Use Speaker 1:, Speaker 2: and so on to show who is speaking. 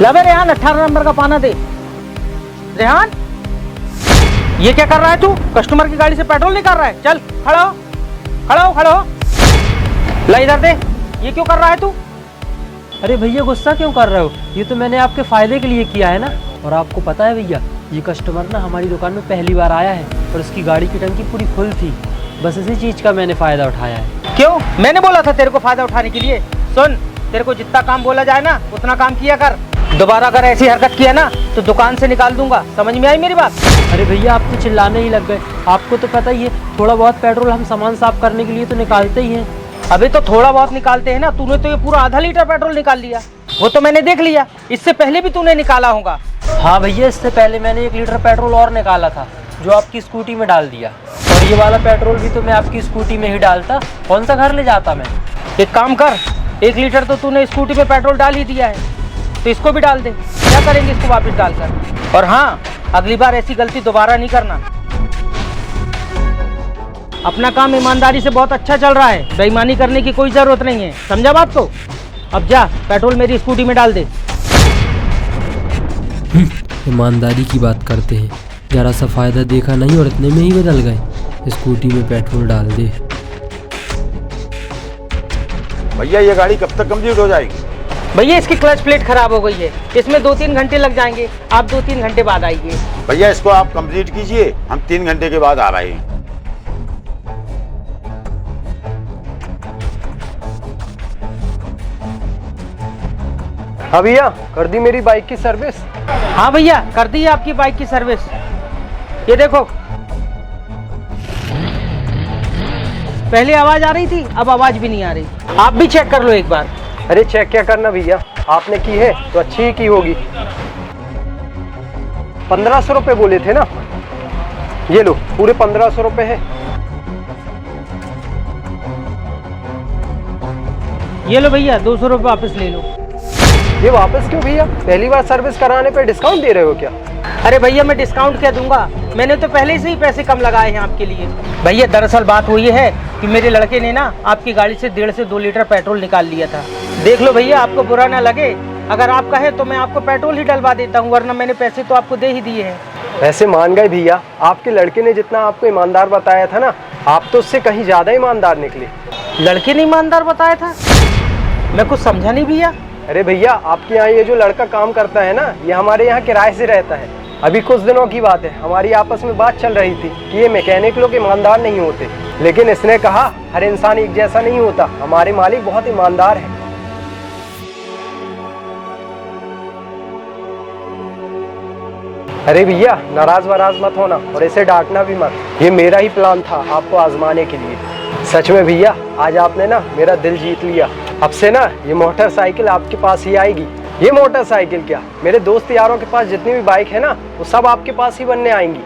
Speaker 1: लबे रेहान 18 नंबर का पाना दे। रेहान ये क्या कर रहा है तू? कस्टमर की गाड़ी से पेट्रोल निकाल रहा है। चल खड़ा हो, खड़ा हो, खड़ा हो। ला इधर दे। ये क्यों कर रहा है तू?
Speaker 2: अरे भैया गुस्सा क्यों कर रहे हो? ये तो मैंने आपके फायदे के लिए किया है ना। और आपको पता है भैया, ये कस्टमर ना हमारी दुकान में पहली बार आया है और उसकी गाड़ी की टंकी पूरी फुल थी। बस इसी चीज़ का मैंने फ़ायदा उठाया है।
Speaker 1: क्यों? मैंने बोला था तेरे को फायदा उठाने के लिए। सुन, तेरे को जितना काम बोला जाए ना उतना काम किया कर। दोबारा अगर ऐसी हरकत किया ना तो दुकान से निकाल दूंगा। समझ में आई मेरी बात?
Speaker 2: अरे भैया आप तो चिल्लाने ही लग गए। आपको तो पता ही है, थोड़ा बहुत पेट्रोल हम सामान साफ करने के लिए तो निकालते ही हैं।
Speaker 1: अभी तो थोड़ा बहुत निकालते हैं ना। तूने तो ये पूरा आधा लीटर पेट्रोल निकाल लिया। वो तो मैंने देख लिया। इससे पहले भी तूने निकाला होगा।
Speaker 2: हाँ भैया, इससे पहले मैंने 1 लीटर पेट्रोल और निकाला था जो आपकी स्कूटी में डाल दिया। और ये वाला पेट्रोल भी तो मैं आपकी स्कूटी में ही डालता, कौन सा घर ले जाता मैं।
Speaker 1: एक काम कर, 1 लीटर तो तूने स्कूटी पे पेट्रोल डाल ही दिया है, तो इसको भी डाल दे। क्या करेंगे इसको वापस डालकर? और हाँ, अगली बार ऐसी गलती दोबारा नहीं करना। अपना काम ईमानदारी से बहुत अच्छा चल रहा है, बेईमानी करने की कोई जरूरत नहीं है। समझा बात को? अब जा पेट्रोल मेरी स्कूटी में डाल दे।
Speaker 2: ईमानदारी की बात करते हैं, जरा सा फायदा देखा नहीं और इतने में ही बदल गए। स्कूटी में पेट्रोल डाल दे।
Speaker 3: भैया ये गाड़ी कब तक कंप्लीट हो जाएगी?
Speaker 1: भैया इसकी क्लच प्लेट खराब हो गई है, इसमें 2-3 घंटे लग जाएंगे। आप 2-3 घंटे बाद आइए।
Speaker 3: भैया इसको आप कंप्लीट कीजिए, हम 3 घंटे के बाद आ रहे हैं।
Speaker 4: हाँ भैया, कर दी मेरी बाइक की सर्विस।
Speaker 1: हाँ भैया, कर दी है आपकी बाइक की सर्विस। ये देखो, पहले आवाज आ रही थी, अब आवाज भी नहीं आ रही। आप भी चेक कर लो एक बार।
Speaker 4: अरे चेक क्या करना भैया, आपने की है तो अच्छी ही की होगी। 1500 रुपये बोले थे ना, ये लो पूरे 1500 रुपये है।
Speaker 1: ये लो भैया, 200 रुपये वापस ले लो।
Speaker 4: ये वापस क्यों भैया? पहली बार सर्विस कराने पे डिस्काउंट दे रहे हो क्या?
Speaker 1: अरे भैया मैं डिस्काउंट क्या दूंगा, मैंने तो पहले से ही पैसे कम लगाए हैं आपके लिए। भैया दरअसल बात हुई है कि मेरे लड़के ने ना आपकी गाड़ी से 1.5 से 2 लीटर पेट्रोल निकाल लिया था। देख लो भैया, आपको बुरा ना लगे, अगर आप कहे तो मैं आपको पेट्रोल ही डलवा देता हूँ, वरना मैंने पैसे तो आपको दे ही दिए हैं।
Speaker 4: वैसे मान गए भैया, आपके लड़के ने जितना आपको ईमानदार बताया था ना, आप तो उससे कहीं ज्यादा ईमानदार निकले।
Speaker 1: लड़के ने ईमानदार बताया था? मैं कुछ समझा नहीं भैया।
Speaker 4: अरे भैया, आपके यहाँ ये जो लड़का काम करता है ना, ये हमारे यहाँ किराए से रहता है। अभी कुछ दिनों की बात है, हमारी आपस में बात चल रही थी कि ये मैकेनिक लोग ईमानदार नहीं होते, लेकिन इसने कहा हर इंसान एक जैसा नहीं होता, हमारे मालिक बहुत ईमानदार है। अरे भैया नाराज वराज मत होना और इसे डांटना भी मत, ये मेरा ही प्लान था आपको आजमाने के लिए। सच में भैया, आज आपने ना मेरा दिल जीत लिया। अब से ना ये मोटरसाइकिल आपके पास ही आएगी। ये मोटरसाइकिल क्या, मेरे दोस्त यारों के पास जितनी भी बाइक है ना, वो सब आपके पास ही बनने आएंगी।